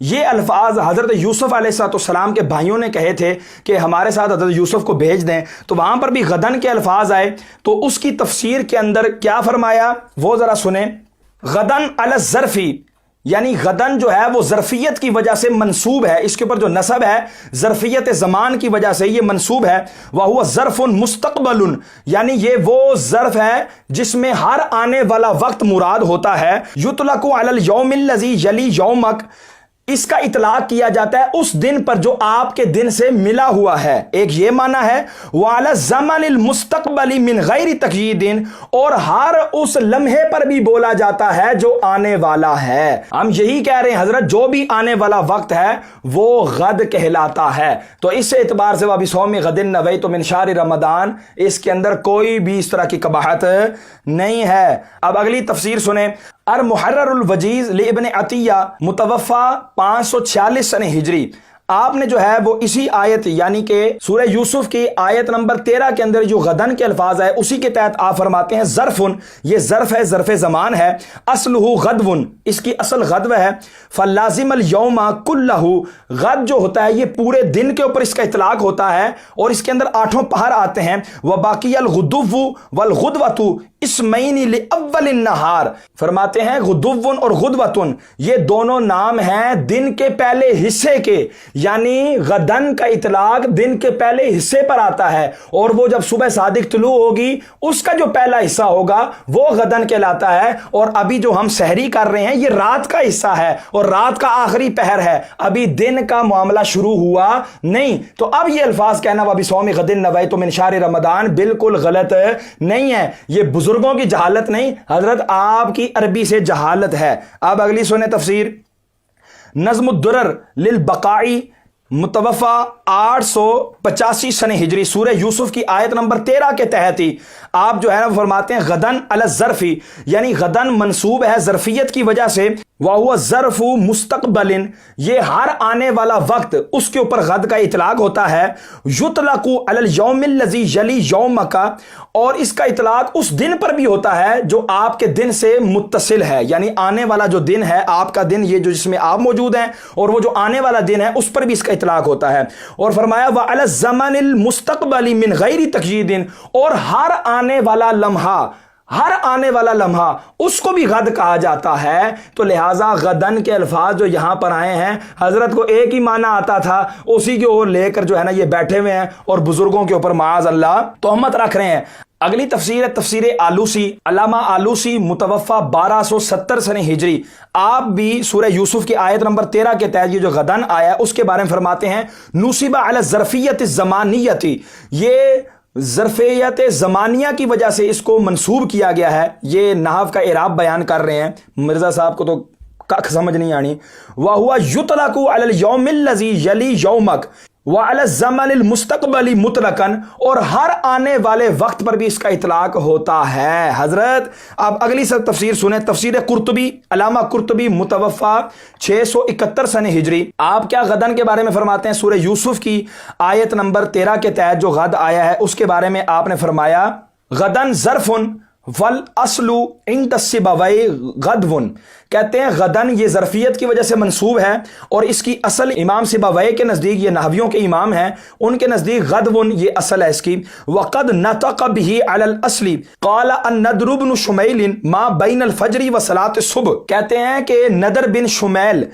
یہ الفاظ حضرت یوسف علیہ السلام کے بھائیوں نے کہے تھے کہ ہمارے ساتھ حضرت یوسف کو بھیج دیں، تو وہاں پر بھی غدن کے الفاظ آئے، تو اس کی تفسیر کے اندر کیا فرمایا وہ ذرا سنیں۔ غدن علی الظرفی، یعنی غدن جو ہے وہ ظرفیت کی وجہ سے منصوب ہے، اس کے اوپر جو نصب ہے ظرفیت زمان کی وجہ سے یہ منصوب ہے۔ وَهُوَ ظرف مستقبل، یعنی یہ وہ ظرف ہے جس میں ہر آنے والا وقت مراد ہوتا ہے۔ یطلق علی الیوم الذی یلی یومک، اس کا اطلاق کیا جاتا ہے اس دن پر جو آپ کے دن سے ملا ہوا ہے، ایک یہ معنی ہے۔ وعلی الزمن المستقبل من غیر تقیید، اور ہر اس لمحے پر بھی بولا جاتا ہے جو آنے والا ہے۔ ہم یہی کہہ رہے ہیں حضرت جو بھی آنے والا وقت ہے وہ غد کہلاتا ہے۔ تو اس اعتبار سے وبصوم غد نویت من شہر رمضان، اس کے اندر کوئی بھی اس طرح کی قباحت نہیں ہے۔ اب اگلی تفسیر سنیں۔ المحرر الوجیز لابن عطیہ متوفہ 546 سنہ ہجری، آپ نے جو ہے وہ اسی آیت یعنی کہ سورہ یوسف کی آیت نمبر 13 کے اندر جو غدن کے الفاظ ہے اسی کے تحت آپ فرماتے ہیں ظرفن، یہ ظرف ہے، ظرف زمان ہے، اصلہ غدون، اس کی اصل غدو ہے۔ فلازم الیوم کلہ، غد جو ہوتا ہے یہ پورے دن کے اوپر اس کا اطلاق ہوتا ہے، اور اس کے اندر 8 پہر آتے ہیں۔ وباقی الغدو والغدوۃ اسمین لاول النہار، فرماتے ہیں غدون اور غدوتن یہ دونوں نام ہیں دن کے پہلے حصے کے، یعنی غدن کا اطلاق دن کے پہلے حصے پر آتا ہے، اور وہ جب صبح صادق طلوع ہوگی اس کا جو پہلا حصہ ہوگا وہ غدن کہلاتا ہے۔ اور ابھی جو ہم سحری کر رہے ہیں یہ رات کا حصہ ہے اور رات کا آخری پہر ہے، ابھی دن کا معاملہ شروع ہوا نہیں۔ تو اب یہ الفاظ کہنا وبصوم غد نویت من شہر رمضان بالکل غلط نہیں ہے، یہ بزرگوں کی جہالت نہیں، حضرت آپ کی عربی سے جہالت ہے۔ اب اگلی سنیں تفسیر۔ نظم الدرر للبقائی متوفہ 885 سنہ ہجری، سورہ یوسف کی آیت نمبر 13 کے تحت ہی آپ جو ہے نا فرماتے ہیں غدن علی الظرفی، یعنی غدن منصوب ہے ظرفیت کی وجہ سے۔ وَهُوَ ظرف مستقبل، یہ ہر آنے والا وقت اس کے اوپر غد کا اطلاق ہوتا ہے۔ یطلق علی الیوم الذی یلی یومک، اور اس کا اطلاق اس دن پر بھی ہوتا ہے جو آپ کے دن سے متصل ہے، یعنی آنے والا جو دن ہے آپ کا دن، یہ جو جس میں آپ موجود ہیں، اور وہ جو آنے والا دن ہے اس پر بھی اس کا اطلاق ہوتا ہے۔ اور فرمایا وعلی الزمن المستقبل من غیر تقیید، اور ہر آنے والا لمحہ، ہر آنے والا لمحہ اس کو بھی غد کہا جاتا ہے۔ تو لہٰذا غدن کے الفاظ جو یہاں پر آئے ہیں حضرت کو ایک ہی معنی آتا تھا، اسی کے اوپر لے کر جو ہے نا یہ بیٹھے ہوئے ہیں اور بزرگوں کے اوپر معاذ اللہ تہمت رکھ رہے ہیں۔ اگلی تفسیر ہے تفسیر آلوسی، علامہ آلوسی متوفہ 1270 سنہ ہجری، آپ بھی سورہ یوسف کی آیت نمبر 13 کے تحت یہ جو غدن آیا اس کے بارے میں فرماتے ہیں نصب علی الظرفیت الزمانیت، یہ ظرفیت زمانیہ کی وجہ سے اس کو منسوب کیا گیا ہے۔ یہ نحو کا اعراب بیان کر رہے ہیں، مرزا صاحب کو تو کخ سمجھ نہیں آنی۔ وَهُوَ يُطْلَقُ عَلَى الْيَوْمِ الَّذِي يَلِي يَوْمَكَ وَعَلَى الزَّمَنِ الْمُسْتَقْبَلِ مُطْلَقًا، اور ہر آنے والے وقت پر بھی اس کا اطلاق ہوتا ہے۔ حضرت اب اگلی سب تفسیر سنیں، تفسیر قرطبی، علامہ قرطبی متوفہ 671 سنہ ہجری، آپ کیا غدن کے بارے میں فرماتے ہیں؟ سورہ یوسف کی آیت نمبر 13 کے تحت جو غد آیا ہے اس کے بارے میں آپ نے فرمایا غدن ظرفن والاصل عند السبوی غدون، کہتے ہیں غدن یہ ظرفیت کی وجہ سے منصوب ہے، اور اس کی اصل امام سبوی کے نزدیک، یہ نحویوں کے امام ہیں، ان کے نزدیک غدون یہ اصل ہے اس کی۔ وقد نطق به علی الاصل قال النضر بن شمیل ما بین الفجر وصلاۃ الصبح، کہتے ہیں کہ نضر بن شمیل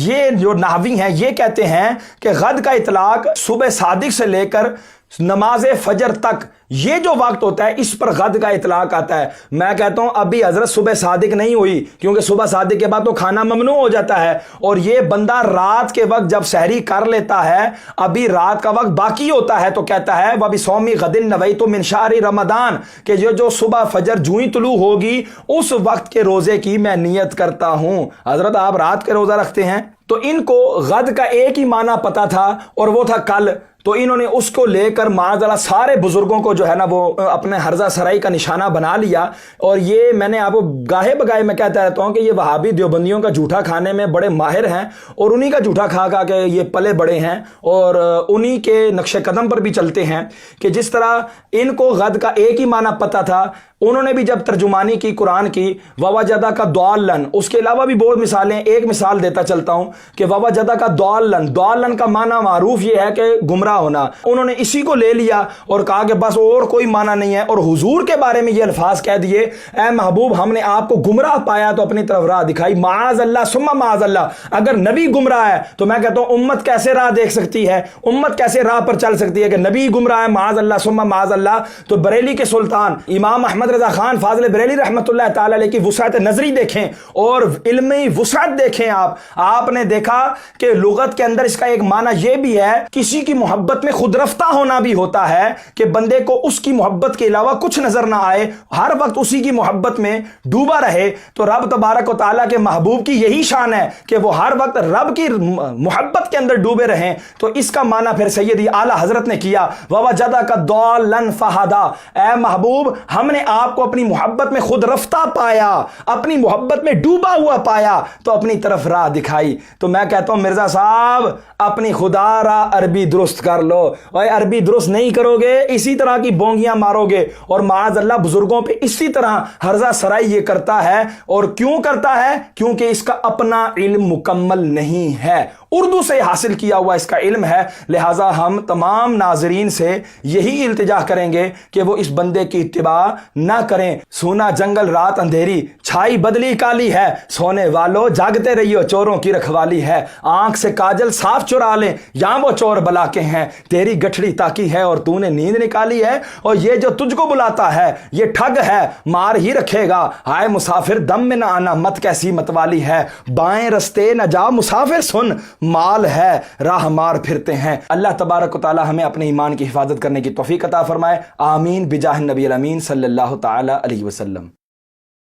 یہ جو نحوی ہیں یہ کہتے ہیں کہ غد کا اطلاق صبح صادق سے لے کر نماز فجر تک یہ جو وقت ہوتا ہے اس پر غد کا اطلاق آتا ہے۔ میں کہتا ہوں ابھی حضرت صبح صادق نہیں ہوئی، کیونکہ صبح صادق کے بعد تو کھانا ممنوع ہو جاتا ہے، اور یہ بندہ رات کے وقت جب سحری کر لیتا ہے ابھی رات کا وقت باقی ہوتا ہے تو کہتا ہے وبصوم غد نویت من شہر رمضان، کہ جو صبح فجر جوں ہی طلوع ہوگی اس وقت کے روزے کی میں نیت کرتا ہوں۔ حضرت آپ رات کے روزہ رکھتے ہیں، تو ان کو غد کا ایک ہی معنی پتا تھا اور وہ تھا کل، تو انہوں نے اس کو لے کر معاذ اللہ سارے بزرگوں کو جو ہے نا وہ اپنے ہرزہ سرائی کا نشانہ بنا لیا. اور یہ میں نے آپ کو گاہے بگاہے میں کہتا رہتا ہوں کہ یہ وہابی دیوبندیوں کا جھوٹا کھانے میں بڑے ماہر ہیں اور انہی کا جھوٹا کھا کھا کے یہ پلے بڑے ہیں اور انہی کے نقش قدم پر بھی چلتے ہیں کہ جس طرح ان کو غد کا ایک ہی معنی پتہ تھا. انہوں نے بھی جب ترجمانی کی قرآن کی ووجدہ کا ضالن، اس کے علاوہ بھی بہت مثالیں، ایک مثال دیتا چلتا ہوں کہ ووجدہ کا ضالن کا معنی معروف یہ ہے کہ گمراہ ہونا. انہوں نے اسی کو لے لیا اور کہا کہ بس اور کوئی معنی نہیں ہے اور حضور کے بارے میں یہ الفاظ کہہ دیے اے محبوب ہم نے آپ کو گمراہ پایا تو اپنی طرف راہ دکھائی. معاذ اللہ ثم معاذ اللہ، اگر نبی گمراہ ہے تو میں کہتا ہوں امت کیسے راہ دیکھ سکتی ہے، امت کیسے راہ پر چل سکتی ہے کہ نبی گمراہ ہے. معاذ اللہ ثم معاذ اللہ. تو بریلی کے سلطان امام احمد رضا خان فاضل بریلی رحمۃ اللہ تعالی علیہ کی وسعت نظری دیکھیں اور علمی وسعت دیکھیں. آپ نے دیکھا کہ لغت کے اندر اس کا ایک معنی یہ بھی ہے کسی کی محبت میں خود رفتہ ہونا بھی ہوتا ہے کہ بندے کو اس کی محبت کے علاوہ کچھ نظر نہ آئے، ہر وقت اسی کی محبت میں ڈوبا رہے. تو رب تبارک و تعالیٰ کے محبوب کی یہی شان ہے کہ وہ ہر وقت رب کی محبت کے اندر ڈوبے رہیں. تو اس کا معنی پھر سیدی اعلیٰ حضرت نے کیا ووجدہ کا ضالن فہدا، اے محبوب ہم نے آپ کو اپنی محبت میں خود رفتہ پایا، اپنی محبت میں ڈوبا ہوا پایا تو اپنی طرف راہ دکھائی. تو میں کہتا ہوں مرزا صاحب اپنی خدا را عربی درست کر لو، اور عربی درست نہیں کرو گے اسی طرح کی بونگیاں مارو گے. اور معاذ اللہ بزرگوں پہ اسی طرح ہرزہ سرائی یہ کرتا ہے. اور کیوں کرتا ہے؟ کیونکہ اس کا اپنا علم مکمل نہیں ہے، اردو سے حاصل کیا ہوا اس کا علم ہے. لہٰذا ہم تمام ناظرین سے یہی التجا کریں گے کہ وہ اس بندے کی اتباع نہ کریں. سونا جنگل رات اندھیری، چھائی بدلی کالی ہے، سونے والو جاگتے رہیو چوروں کی رکھوالی ہے. آنکھ سے کاجل صاف چرا لیں یہاں وہ چور بلا کے ہیں، تیری گٹھڑی تاکی ہے اور تو نے نیند نکالی ہے. اور یہ جو تجھ کو بلاتا ہے یہ ٹھگ ہے، مار ہی رکھے گا. ہائے مسافر دم میں نہ آنا، مت کیسی متوالی ہے. بائیں رستے نہ جا مسافر سن، مال ہے راہ مار پھرتے ہیں. اللہ تبارک و تعالی ہمیں اپنے ایمان کی حفاظت کرنے کی توفیق عطا فرمائے. آمین بجاہ النبی الامین صلی اللہ تعالی علیہ وسلم.